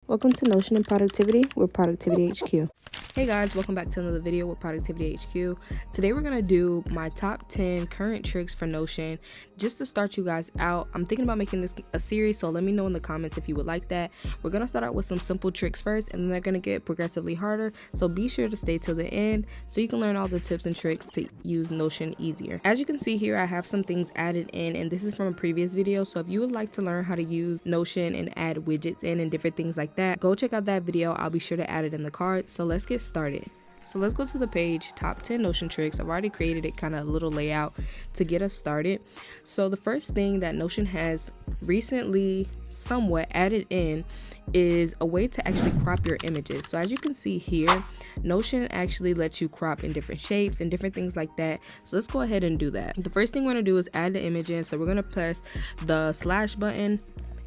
Welcome to Notion and Productivity with Productivity HQ. Hey guys, welcome back to another video with Productivity HQ. Today we're going to do my top 10 current tricks for Notion. Just to start you guys out, I'm thinking about making this a series, so let me know in the comments if you would like that. We're going to start out with some simple tricks first, and then they're going to get progressively harder, so be sure to stay till the end so you can learn all the tips and tricks to use Notion easier. As you can see here, I have some things added in, and this is from a previous video, so if you would like to learn how to use Notion and add widgets in and different things like that, go check out that video. I'll be sure to add it in the cards. So let's get started. So let's go to the page, top 10 Notion tricks. I've already created it, kind of a little layout to get us started. So the first thing that Notion has recently somewhat added in is a way to actually crop your images. So as you can see here, Notion actually lets you crop in different shapes and different things like that. So let's go ahead and do that. The first thing we're going to do is add the image in. So we're going to press the slash button,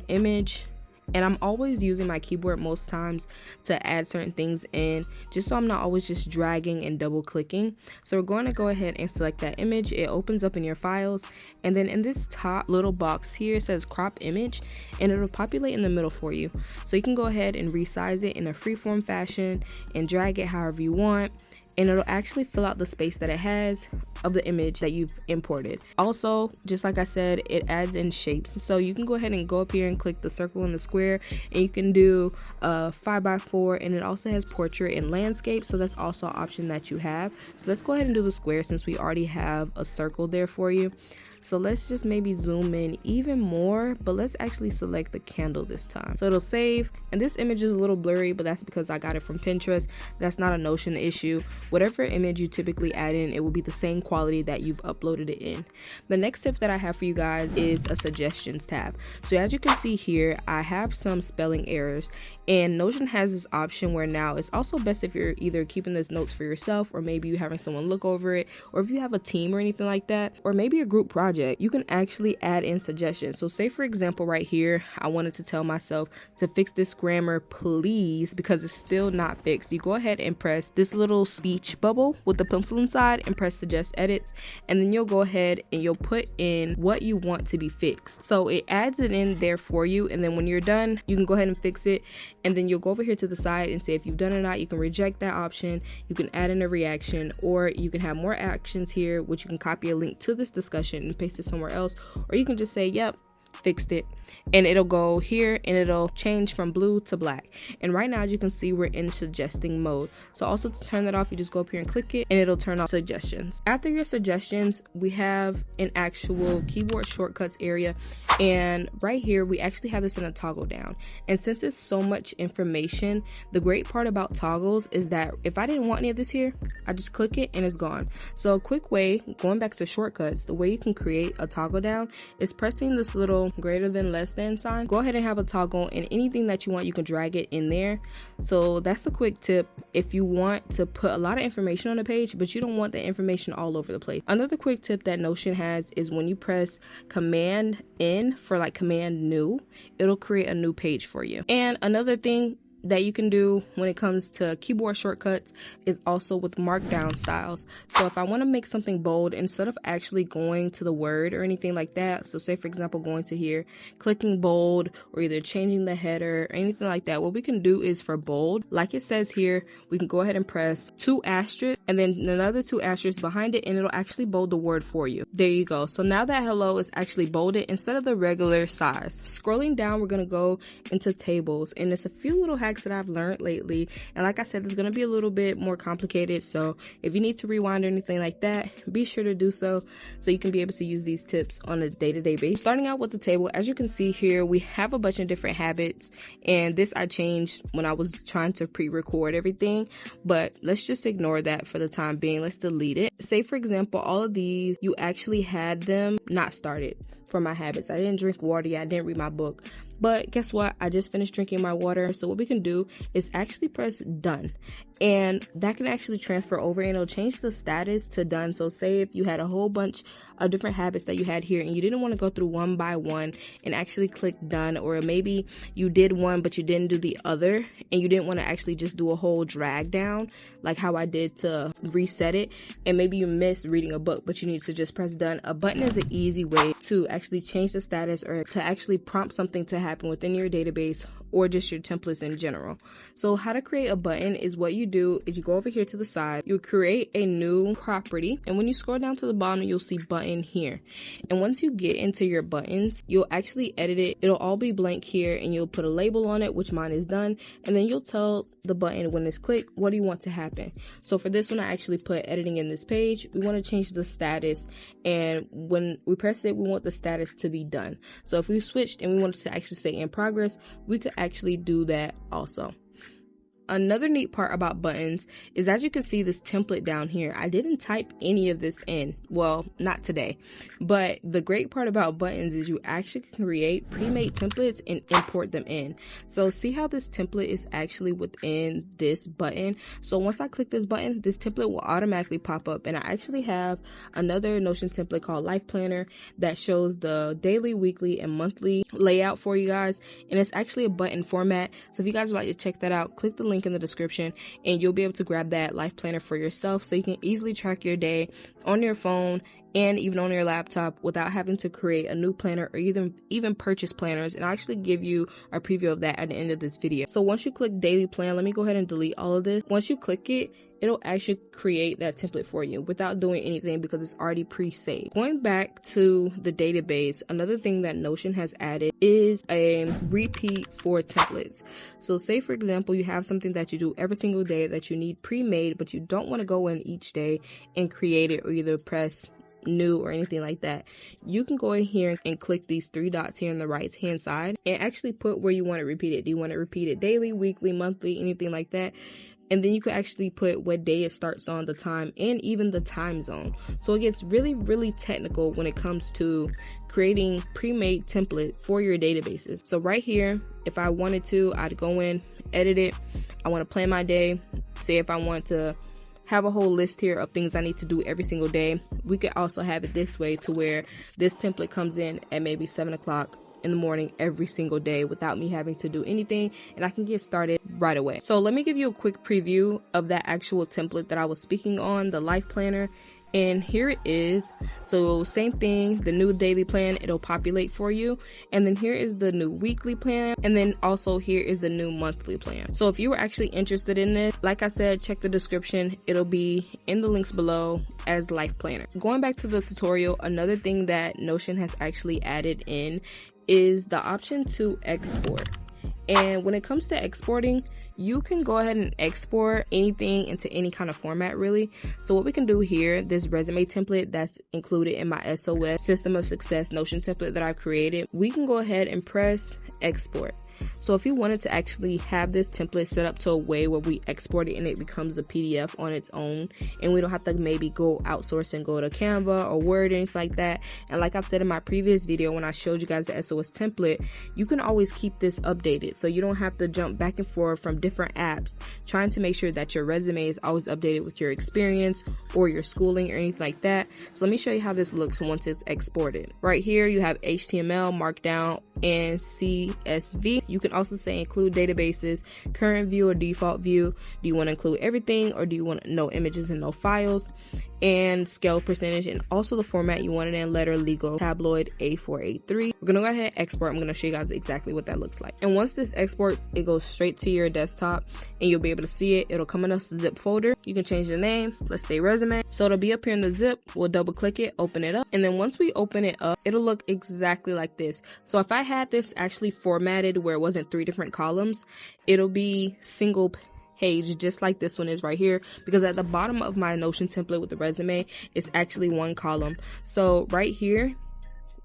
image, and I'm always using my keyboard most times to add certain things in, just so I'm not always just dragging and double clicking. So we're going to go ahead and select that image. It opens up in your files, and then in this top little box here it says crop image, and it'll populate in the middle for you. So you can go ahead and resize it in a freeform fashion and drag it however you want, and it'll actually fill out the space that it has of the image that you've imported. Also, just like I said, it adds in shapes. So you can go ahead and go up here and click the circle and the square, and you can do 5x4, and it also has portrait and landscape. So that's also an option that you have. So let's go ahead and do the square since we already have a circle there for you. So let's just maybe zoom in even more, but let's actually select the candle this time. So it'll save, and this image is a little blurry, but that's because I got it from Pinterest. That's not a Notion issue. Whatever image you typically add in, it will be the same quality that you've uploaded it in. The next tip that I have for you guys is a suggestions tab. So as you can see here, I have some spelling errors, and Notion has this option where now it's also best if you're either keeping this notes for yourself, or maybe you having someone look over it, or if you have a team or anything like that, or maybe a group project, you can actually add in suggestions. So say for example right here, I wanted to tell myself to fix this grammar please, because it's still not fixed. You go ahead and press this little speech bubble with the pencil inside and press suggest edits, and then you'll go ahead and you'll put in what you want to be fixed. So it adds it in there for you, and then when you're done, you can go ahead and fix it, and then you'll go over here to the side and say if you've done it or not. You can reject that option, you can add in a reaction, or you can have more actions here, which you can copy a link to this discussion and paste it somewhere else, or you can just say yep, fixed it, and it'll go here and it'll change from blue to black. And right now, as you can see, we're in suggesting mode. So also to turn that off, you just go up here and click it, and it'll turn off suggestions. After your suggestions, we have an actual keyboard shortcuts area, and right here we actually have this in a toggle down. And since it's so much information, the great part about toggles is that if I didn't want any of this here, I just click it and it's gone. So a quick way, going back to shortcuts, the way you can create a toggle down is pressing this little greater than less than sign. Go ahead and have a toggle, and anything that you want, you can drag it in there. So that's a quick tip if you want to put a lot of information on a page, but you don't want the information all over the place. Another quick tip that Notion has is when you press Command N for like command new, it'll create a new page for you. And another thing that you can do when it comes to keyboard shortcuts is also with Markdown Styles. So if I want to make something bold, instead of actually going to the word or anything like that, so say for example going to here, clicking bold, or either changing the header or anything like that, what we can do is for bold, like it says here, we can go ahead and press 2 asterisks and then another 2 asterisks behind it, and it'll actually bold the word for you. There you go. So now that hello is actually bolded instead of the regular size. Scrolling down, we're going to go into tables, and there's a few little hacks that I've learned lately, and like I said, it's going to be a little bit more complicated, so if you need to rewind or anything like that, be sure to do so you can be able to use these tips on a day-to-day basis. Starting out with the table, as you can see here, we have a bunch of different habits, and this I changed when I was trying to pre-record everything, but let's just ignore that for the time being. Let's delete it. Say for example, all of these, you actually had them not started for my habits. I didn't drink water yet, I didn't read my book. But guess what? I just finished drinking my water. So what we can do is actually press done. And that can actually transfer over, and it'll change the status to done. So say if you had a whole bunch of different habits that you had here and you didn't want to go through one by one and actually click done, or maybe you did one but you didn't do the other, and you didn't want to actually just do a whole drag down like how I did to reset it, and maybe you missed reading a book but you need to just press done. A button is an easy way to actually change the status or to actually prompt something to happen within your database or just your templates in general. So how to create a button is what you do is you go over here to the side, you create a new property, and when you scroll down to the bottom, you'll see button here. And once you get into your buttons, you'll actually edit it. It'll all be blank here, and you'll put a label on it, which mine is done, and then you'll tell the button when it's clicked, what do you want to happen? So for this one, I actually put editing in this page. We want to change the status, and when we press it, we want the status to be done. So if we switched and we wanted to actually say in progress, we could actually do that also. Another neat part about buttons is, as you can see this template down here, I didn't type any of this in. Well, not today. But the great part about buttons is you actually can create pre-made templates and import them in. So see how this template is actually within this button. So once I click this button, this template will automatically pop up. And I actually have another Notion template called Life Planner that shows the daily, weekly, and monthly layout for you guys. And it's actually a button format. So if you guys would like to check that out, click the link in the description and you'll be able to grab that life planner for yourself so you can easily track your day on your phone and even on your laptop without having to create a new planner or even purchase planners. And I'll actually give you a preview of that at the end of this video. So once you click daily plan, let me go ahead and delete all of this. Once you click it, it'll actually create that template for you without doing anything because it's already pre-saved. Going back to the database, another thing that Notion has added is a repeat for templates. So say for example, you have something that you do every single day that you need pre-made, but you don't want to go in each day and create it or either press new or anything like that. You can go in here and click these three dots here on the right hand side and actually put where you want to repeat it. Do you want to repeat it daily, weekly, monthly, anything like that? And then you can actually put what day it starts on, the time, and even the time zone. So it gets really, really technical when it comes to creating pre-made templates for your databases. So right here, if I wanted to, I'd go in, edit it. I want to plan my day. Say if I want to have a whole list here of things I need to do every single day. We could also have it this way to where this template comes in at maybe 7 o'clock in the morning every single day without me having to do anything, and I can get started right away. So let me give you a quick preview of that actual template that I was speaking on, the life planner. And here it is. So same thing, the new daily plan, it'll populate for you. And then here is the new weekly plan. And then also here is the new monthly plan. So if you were actually interested in this, like I said, check the description. It'll be in the links below as life planner. Going back to the tutorial, another thing that Notion has actually added in is the option to export. And when it comes to exporting, you can go ahead and export anything into any kind of format really. So what we can do here, this resume template that's included in my S.O.S System of Success Notion template that I've created, we can go ahead and press export. So if you wanted to actually have this template set up to a way where we export it and it becomes a PDF on its own, and we don't have to maybe go outsource and go to Canva or Word or anything like that. And like I've said in my previous video when I showed you guys the S.O.S template, you can always keep this updated so you don't have to jump back and forth from different apps trying to make sure that your resume is always updated with your experience or your schooling or anything like that. So let me show you how this looks once it's exported. Right here you have HTML, Markdown, and CSV. You can also say include databases, current view or default view. Do you want to include everything or do you want no images and no files? And scale percentage, and also the format you want it in, letter, legal, tabloid, A4, A3. We're gonna go ahead and export. I'm gonna show you guys exactly what that looks like. And once this exports, it goes straight to your desktop and you'll be able to see it. It'll come in a zip folder. You can change the name, let's say resume. So it'll be up here in the zip. We'll double click it, open it up. And then once we open it up, it'll look exactly like this. So if I had this actually formatted where it wasn't 3 different columns, it'll be single page just like this one is right here, because at the bottom of my Notion template with the resume it's actually 1 column. So right here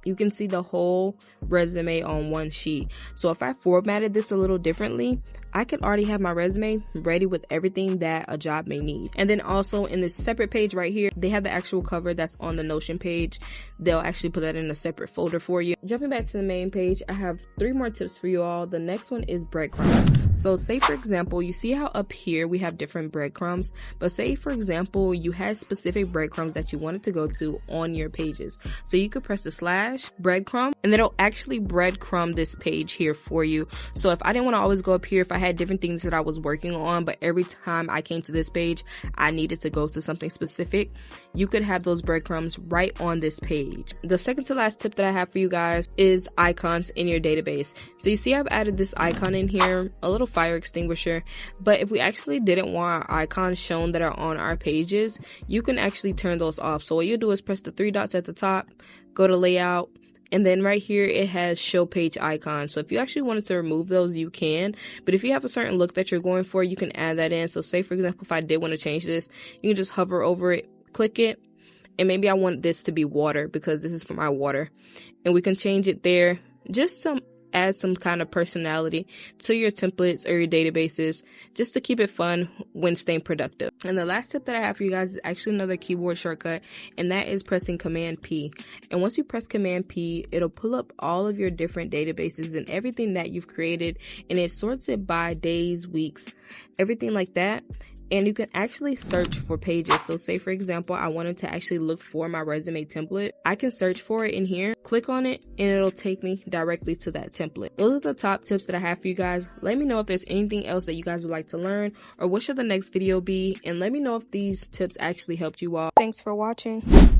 you can see the whole resume on one sheet. So if I formatted this a little differently, I could already have my resume ready with everything that a job may need. And then also in this separate page right here, they have the actual cover that's on the Notion page. They'll actually put that in a separate folder for you. Jumping back to the main page, I have 3 more tips for you all. The next one is Breadcrumbs. So say for example, you see how up here we have different breadcrumbs, but say for example you had specific breadcrumbs that you wanted to go to on your pages. So you could press the slash breadcrumb and then it'll actually breadcrumb this page here for you. So if I didn't want to always go up here, if I had different things that I was working on, but every time I came to this page I needed to go to something specific, you could have those breadcrumbs right on this page. The second to last tip that I have for you guys is icons in your database. So you see I've added this icon in here, a little fire extinguisher, but if we actually didn't want our icons shown that are on our pages, you can actually turn those off. So what you do is press the three dots at the top, go to layout, and then right here it has show page icons. So if you actually wanted to remove those, you can, but if you have a certain look that you're going for, you can add that in. So say for example, if I did want to change this, you can just hover over it, click it, and maybe I want this to be water because this is for my water, and we can change it there just to add some kind of personality to your templates or your databases, just to keep it fun when staying productive. And the last tip that I have for you guys is actually another keyboard shortcut, and that is pressing Command P. And once you press Command P, it'll pull up all of your different databases and everything that you've created, and it sorts it by days, weeks, everything like that. And you can actually search for pages. So say for example, I wanted to actually look for my resume template. I can search for it in here, click on it, and it'll take me directly to that template. Those are the top tips that I have for you guys. Let me know if there's anything else that you guys would like to learn, or what should the next video be, and let me know if these tips actually helped you all. Thanks for watching.